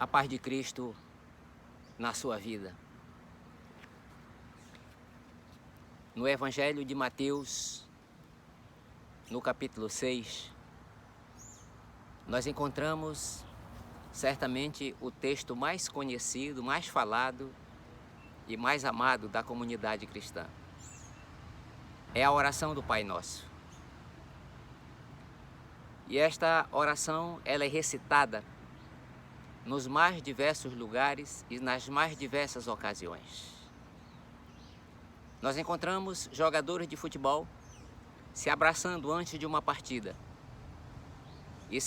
a paz de Cristo na sua vida. No Evangelho de Mateus, no capítulo 6, nós encontramos certamente o texto mais conhecido, mais falado e mais amado da comunidade cristã. É a oração do Pai Nosso. E esta oração, ela é recitada nos mais diversos lugares e nas mais diversas ocasiões. Nós encontramos jogadores de futebol se abraçando antes de uma partida e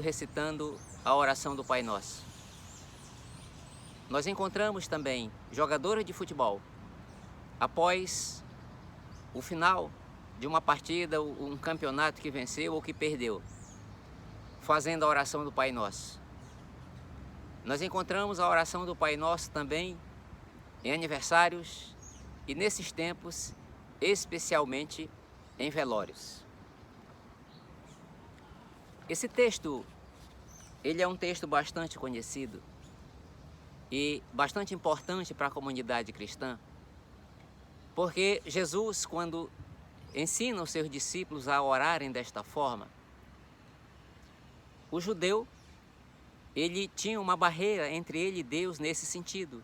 recitando a oração do Pai Nosso. Nós encontramos também jogadores de futebol após o final de uma partida, um campeonato que venceu ou que perdeu, fazendo a oração do Pai Nosso. Nós encontramos a oração do Pai Nosso também em aniversários e nesses tempos, especialmente em velórios. Esse texto, ele é um texto bastante conhecido e bastante importante para a comunidade cristã, porque Jesus, quando ensina os seus discípulos a orarem desta forma, o judeu, ele tinha uma barreira entre ele e Deus nesse sentido.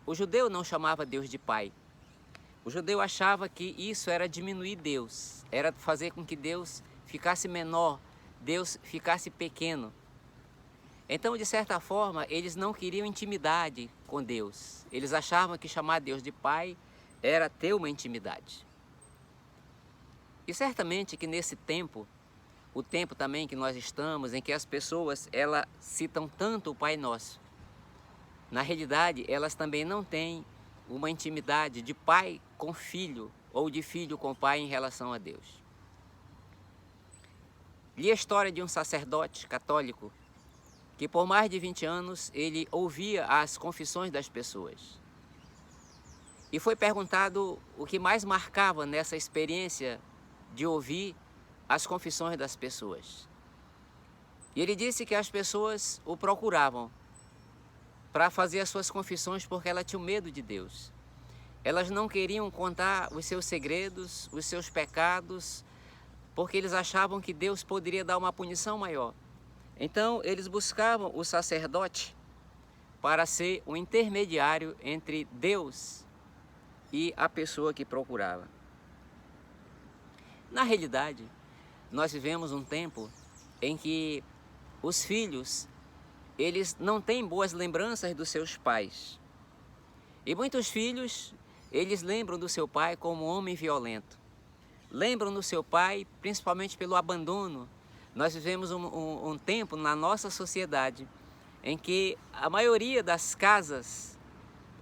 O judeu não chamava Deus de Pai. O judeu achava que isso era diminuir Deus, era fazer com que Deus ficasse menor, Deus ficasse pequeno. Então, de certa forma, eles não queriam intimidade com Deus. Eles achavam que chamar Deus de Pai era ter uma intimidade. E certamente que nesse tempo, o tempo também que nós estamos, em que as pessoas, elas citam tanto o Pai Nosso, na realidade, elas também não têm uma intimidade de pai com filho ou de filho com pai em relação a Deus. Li a história de um sacerdote católico que por mais de 20 anos ele ouvia as confissões das pessoas. E foi perguntado o que mais marcava nessa experiência de ouvir as confissões das pessoas. E ele disse que as pessoas o procuravam para fazer as suas confissões porque elas tinham medo de Deus. Elas não queriam contar os seus segredos, os seus pecados, porque eles achavam que Deus poderia dar uma punição maior. Então, eles buscavam o sacerdote para ser o intermediário entre Deus e a pessoa que procurava. Na realidade, nós vivemos um tempo em que os filhos, eles não têm boas lembranças dos seus pais. E muitos filhos, eles lembram do seu pai como um homem violento. Lembram do seu pai principalmente pelo abandono. Nós vivemos um tempo na nossa sociedade em que a maioria das casas,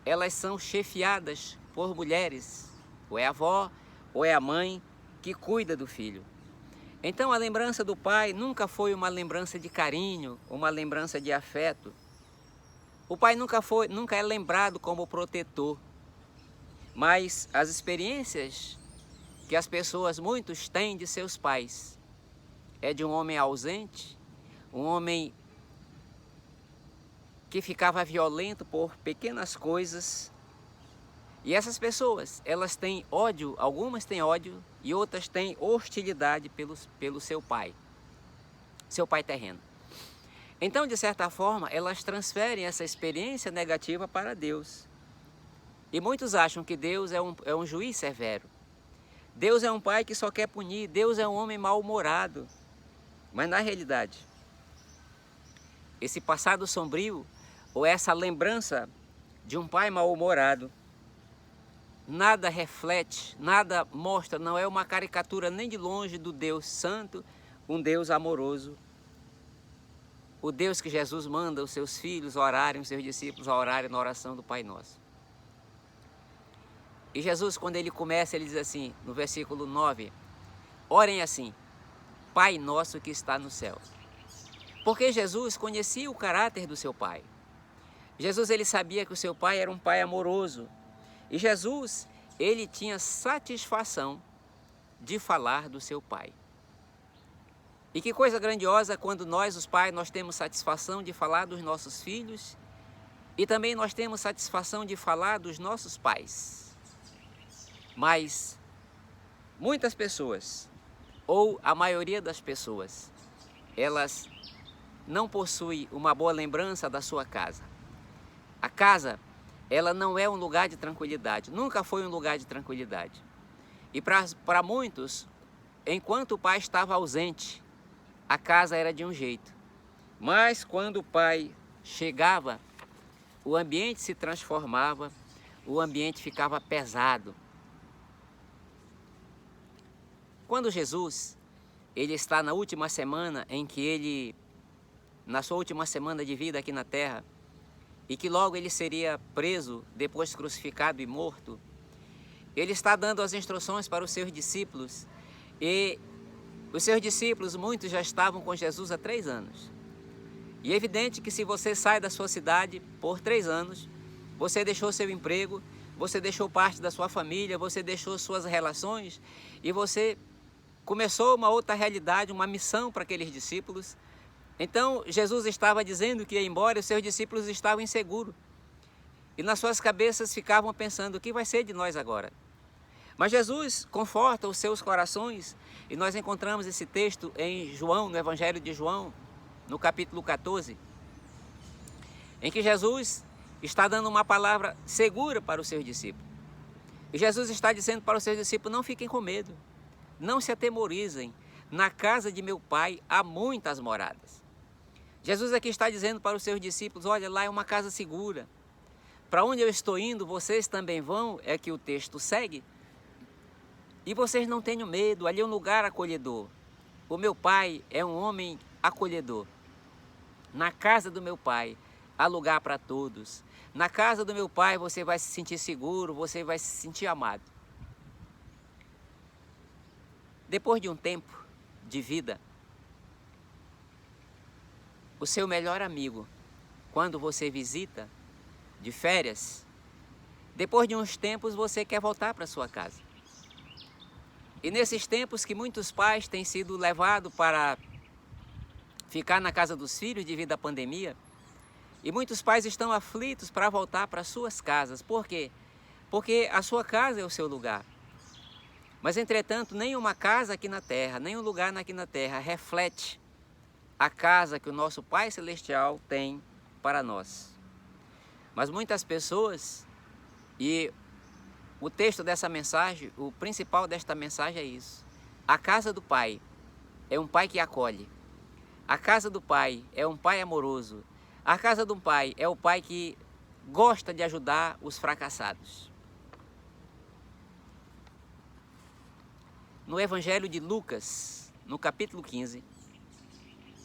elas são chefiadas por mulheres. Ou é a avó, ou é a mãe que cuida do filho. Então a lembrança do pai nunca foi uma lembrança de carinho, uma lembrança de afeto. O pai nunca é lembrado como protetor. Mas as experiências que as pessoas, muitos têm de seus pais, é de um homem ausente, um homem que ficava violento por pequenas coisas. E essas pessoas, elas têm ódio, algumas têm ódio e outras têm hostilidade pelo seu pai terreno. Então, de certa forma, elas transferem essa experiência negativa para Deus. E muitos acham que Deus é um juiz severo. Deus é um pai que só quer punir, Deus é um homem mal-humorado. Mas na realidade, esse passado sombrio ou essa lembrança de um pai mal-humorado, nada reflete, nada mostra, não é uma caricatura nem de longe do Deus Santo, um Deus amoroso. O Deus que Jesus manda os seus filhos orarem, os seus discípulos a orarem na oração do Pai Nosso. E Jesus, quando ele começa, ele diz assim, no versículo 9, orem assim, Pai Nosso que está no céu. Porque Jesus conhecia o caráter do seu pai. Jesus, ele sabia que o seu pai era um pai amoroso. E Jesus, ele tinha satisfação de falar do seu pai. E que coisa grandiosa quando nós, os pais, nós temos satisfação de falar dos nossos filhos e também nós temos satisfação de falar dos nossos pais. Mas muitas pessoas, ou a maioria das pessoas, elas não possuem uma boa lembrança da sua casa. A casa, ela não é um lugar de tranquilidade, nunca foi um lugar de tranquilidade. E para muitos, enquanto o pai estava ausente, a casa era de um jeito. Mas quando o pai chegava, o ambiente se transformava, o ambiente ficava pesado. Quando Jesus, ele está na última semana em que ele, na sua última semana de vida aqui na terra, e que logo ele seria preso, depois crucificado e morto, ele está dando as instruções para os seus discípulos, e os seus discípulos, muitos já estavam com Jesus há 3 anos. E é evidente que se você sai da sua cidade por 3 anos, você deixou seu emprego, você deixou parte da sua família, você deixou suas relações e você começou uma outra realidade, uma missão para aqueles discípulos. Então Jesus estava dizendo que ia embora e os seus discípulos estavam inseguros. E nas suas cabeças ficavam pensando, o que vai ser de nós agora? Mas Jesus conforta os seus corações e nós encontramos esse texto em João, no Evangelho de João, no capítulo 14, em que Jesus está dando uma palavra segura para os seus discípulos. E Jesus está dizendo para os seus discípulos, não fiquem com medo, não se atemorizem, na casa de meu Pai há muitas moradas. Jesus aqui está dizendo para os seus discípulos, olha, lá é uma casa segura. Para onde eu estou indo, vocês também vão, é que o texto segue. E vocês não tenham medo, ali é um lugar acolhedor. O meu Pai é um homem acolhedor. Na casa do meu Pai há lugar para todos. Na casa do meu Pai você vai se sentir seguro, você vai se sentir amado. Depois de um tempo de vida, o seu melhor amigo, quando você visita de férias, depois de uns tempos você quer voltar para sua casa. E nesses tempos que muitos pais têm sido levados para ficar na casa dos filhos devido à pandemia, e muitos pais estão aflitos para voltar para suas casas. Por quê? Porque a sua casa é o seu lugar. Mas, entretanto, nenhuma casa aqui na terra, nenhum lugar aqui na terra reflete a casa que o nosso Pai Celestial tem para nós. Mas muitas pessoas, e o texto dessa mensagem, o principal desta mensagem é isso. A casa do Pai é um Pai que acolhe. A casa do Pai é um Pai amoroso. A casa do Pai é o Pai que gosta de ajudar os fracassados. No Evangelho de Lucas, no capítulo 15,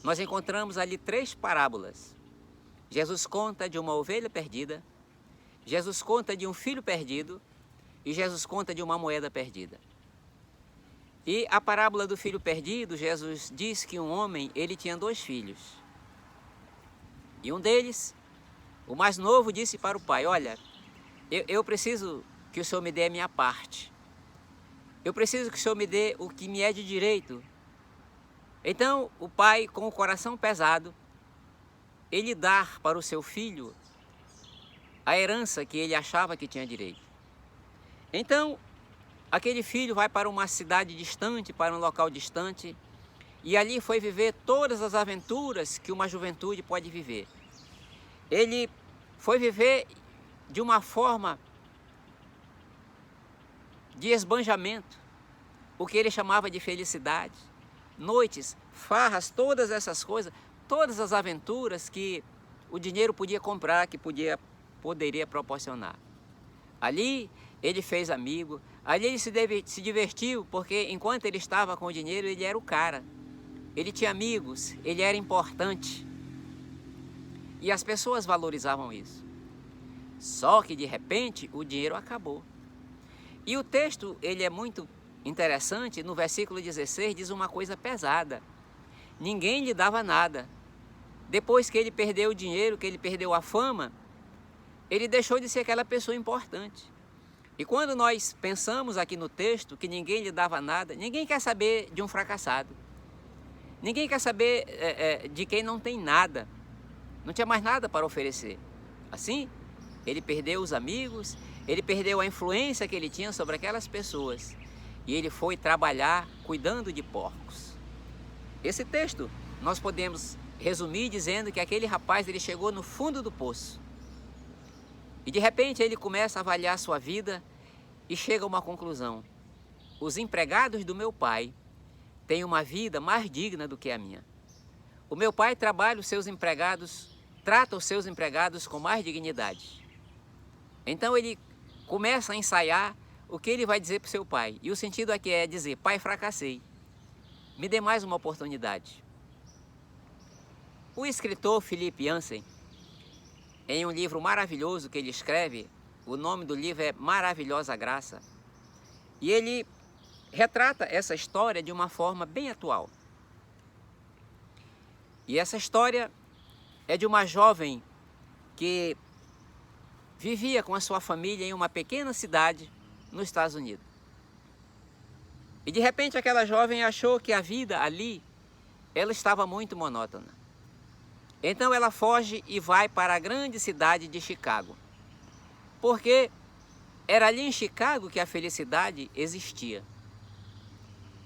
nós encontramos ali 3 parábolas. Jesus conta de uma ovelha perdida, Jesus conta de um filho perdido e Jesus conta de uma moeda perdida. E a parábola do filho perdido, Jesus diz que um homem, ele tinha 2 filhos. E um deles, o mais novo, disse para o pai, olha, eu preciso que o senhor me dê a minha parte. Eu preciso que o senhor me dê o que me é de direito. Então, o pai, com o coração pesado, ele dá para o seu filho a herança que ele achava que tinha direito. Então, aquele filho vai para uma cidade distante, para um local distante, e ali foi viver todas as aventuras que uma juventude pode viver. Ele foi viver de uma forma de esbanjamento, o que ele chamava de felicidade, noites, farras, todas essas coisas, todas as aventuras que o dinheiro podia comprar, que poderia proporcionar. Ali ele fez amigo, ali ele se divertiu, porque enquanto ele estava com o dinheiro, ele era o cara. Ele tinha amigos, ele era importante. E as pessoas valorizavam isso. Só que de repente o dinheiro acabou. E o texto, ele é muito interessante, no versículo 16 diz uma coisa pesada. Ninguém lhe dava nada. Depois que ele perdeu o dinheiro, que ele perdeu a fama, ele deixou de ser aquela pessoa importante. E quando nós pensamos aqui no texto que ninguém lhe dava nada, ninguém quer saber de um fracassado. Ninguém quer saber de quem não tem nada. Não tinha mais nada para oferecer. Assim, ele perdeu os amigos, ele perdeu a influência que ele tinha sobre aquelas pessoas. E ele foi trabalhar cuidando de porcos. Esse texto nós podemos resumir dizendo que aquele rapaz ele chegou no fundo do poço. E de repente ele começa a avaliar a sua vida e chega a uma conclusão. Os empregados do meu pai têm uma vida mais digna do que a minha. O meu pai trata os seus empregados com mais dignidade. Então ele começa a ensaiar o que ele vai dizer para o seu pai. E o sentido aqui é dizer: pai, fracassei, me dê mais uma oportunidade. O escritor Philip Yancey, em um livro maravilhoso que ele escreve, o nome do livro é Maravilhosa Graça, e ele retrata essa história de uma forma bem atual. E essa história é de uma jovem que vivia com a sua família em uma pequena cidade nos Estados Unidos. E de repente aquela jovem achou que a vida ali, ela estava muito monótona. Então ela foge e vai para a grande cidade de Chicago. Porque era ali em Chicago que a felicidade existia.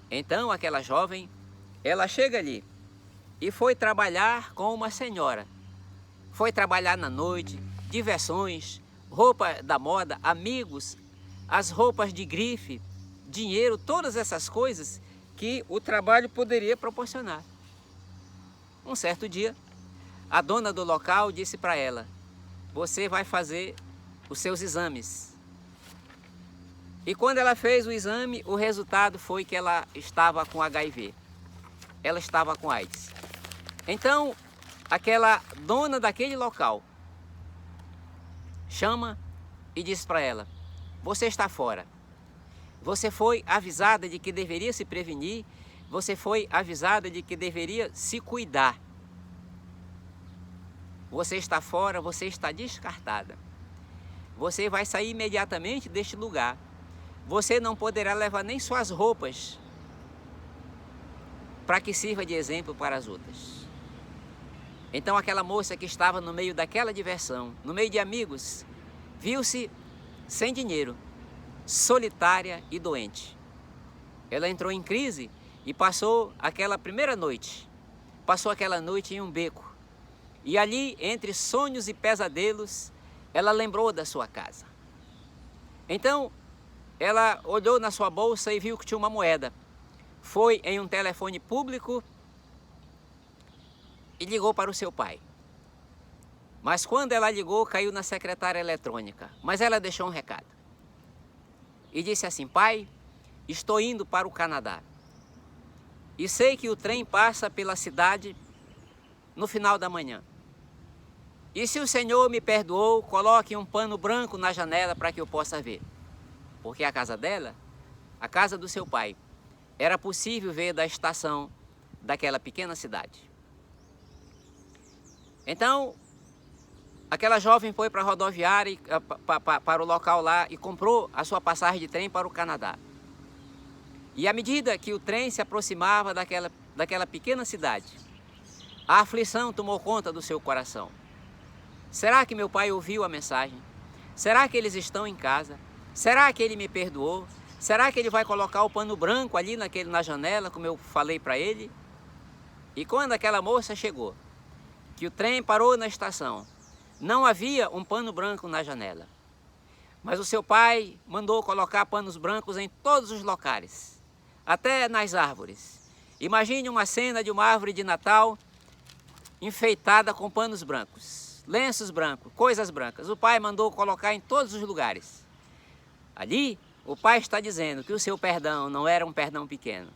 Então aquela jovem, ela chega ali e foi trabalhar com uma senhora. Foi trabalhar na noite, diversões, roupa da moda, amigos, as roupas de grife, dinheiro, todas essas coisas que o trabalho poderia proporcionar. Um certo dia, a dona do local disse para ela: você vai fazer os seus exames. E quando ela fez o exame, o resultado foi que ela estava com HIV. Ela estava com AIDS. Então, aquela dona daquele local chama e diz para ela: você está fora. Você foi avisada de que deveria se prevenir, você foi avisada de que deveria se cuidar. Você está fora, você está descartada. Você vai sair imediatamente deste lugar. Você não poderá levar nem suas roupas para que sirva de exemplo para as outras. Então aquela moça que estava no meio daquela diversão, no meio de amigos, viu-se sem dinheiro, solitária e doente. Ela entrou em crise e passou aquela primeira noite, passou aquela noite em um beco. E ali, entre sonhos e pesadelos, ela lembrou da sua casa. Então, ela olhou na sua bolsa e viu que tinha uma moeda. Foi em um telefone público e ligou para o seu pai. Mas quando ela ligou, caiu na secretária eletrônica. Mas ela deixou um recado. E disse assim: pai, estou indo para o Canadá. E sei que o trem passa pela cidade no final da manhã. E se o Senhor me perdoou, coloque um pano branco na janela para que eu possa ver. Porque a casa dela, a casa do seu pai, era possível ver da estação daquela pequena cidade. Então, aquela jovem foi para a rodoviária, para o local lá, e comprou a sua passagem de trem para o Canadá. E à medida que o trem se aproximava daquela pequena cidade, a aflição tomou conta do seu coração. Será que meu pai ouviu a mensagem? Será que eles estão em casa? Será que ele me perdoou? Será que ele vai colocar o pano branco ali na janela, como eu falei para ele? E quando aquela moça chegou, que o trem parou na estação, não havia um pano branco na janela. Mas o seu pai mandou colocar panos brancos em todos os locais, até nas árvores. Imagine uma cena de uma árvore de Natal enfeitada com panos brancos, lenços brancos, coisas brancas. O pai mandou colocar em todos os lugares. Ali, o pai está dizendo que o seu perdão não era um perdão pequeno,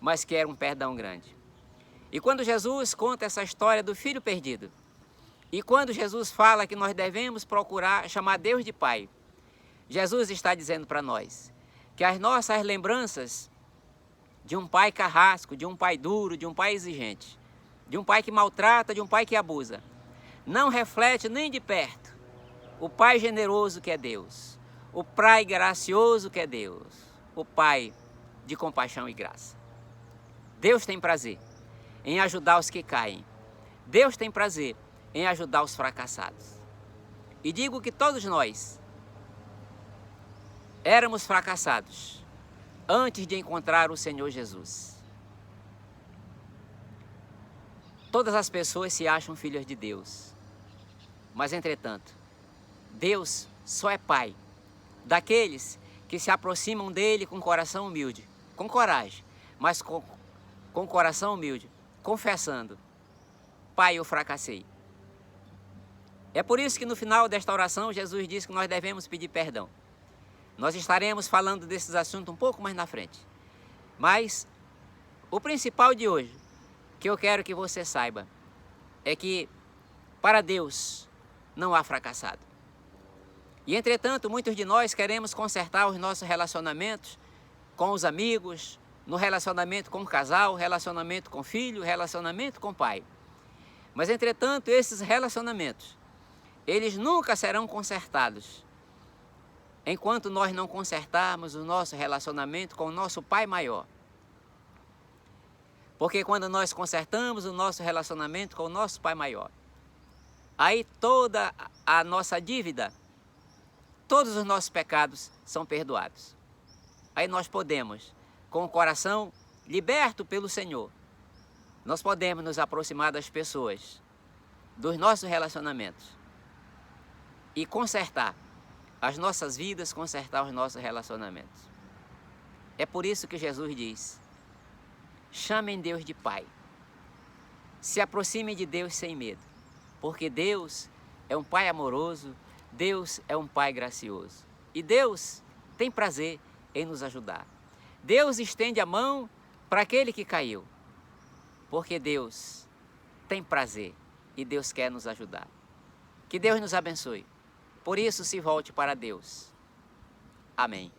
mas que era um perdão grande. E quando Jesus conta essa história do filho perdido, e quando Jesus fala que nós devemos procurar chamar Deus de Pai, Jesus está dizendo para nós que as nossas lembranças de um pai carrasco, de um pai duro, de um pai exigente, de um pai que maltrata, de um pai que abusa, não reflete nem de perto o Pai generoso que é Deus, o Pai gracioso que é Deus, o Pai de compaixão e graça. Deus tem prazer em ajudar os que caem. Deus tem prazer em ajudar os fracassados. E digo que todos nós éramos fracassados antes de encontrar o Senhor Jesus. Todas as pessoas se acham filhas de Deus, mas entretanto, Deus só é Pai daqueles que se aproximam dele com coração humilde, com coragem, mas com coração humilde, confessando: Pai, eu fracassei. É por isso que no final desta oração Jesus diz que nós devemos pedir perdão. Nós estaremos falando desses assuntos um pouco mais na frente. Mas o principal de hoje, que eu quero que você saiba, é que para Deus não há fracassado. E entretanto, muitos de nós queremos consertar os nossos relacionamentos com os amigos, no relacionamento com o casal, relacionamento com o filho, relacionamento com o pai. Mas entretanto, esses relacionamentos, eles nunca serão consertados enquanto nós não consertarmos o nosso relacionamento com o nosso Pai maior. Porque quando nós consertamos o nosso relacionamento com o nosso Pai maior, aí toda a nossa dívida, todos os nossos pecados são perdoados. Aí nós podemos, com o coração liberto pelo Senhor, nós podemos nos aproximar das pessoas, dos nossos relacionamentos e consertar as nossas vidas, consertar os nossos relacionamentos. É por isso que Jesus diz: chamem Deus de Pai. Se aproximem de Deus sem medo, porque Deus é um Pai amoroso, Deus é um Pai gracioso. E Deus tem prazer em nos ajudar. Deus estende a mão para aquele que caiu, porque Deus tem prazer e Deus quer nos ajudar. Que Deus nos abençoe. Por isso, se volte para Deus. Amém.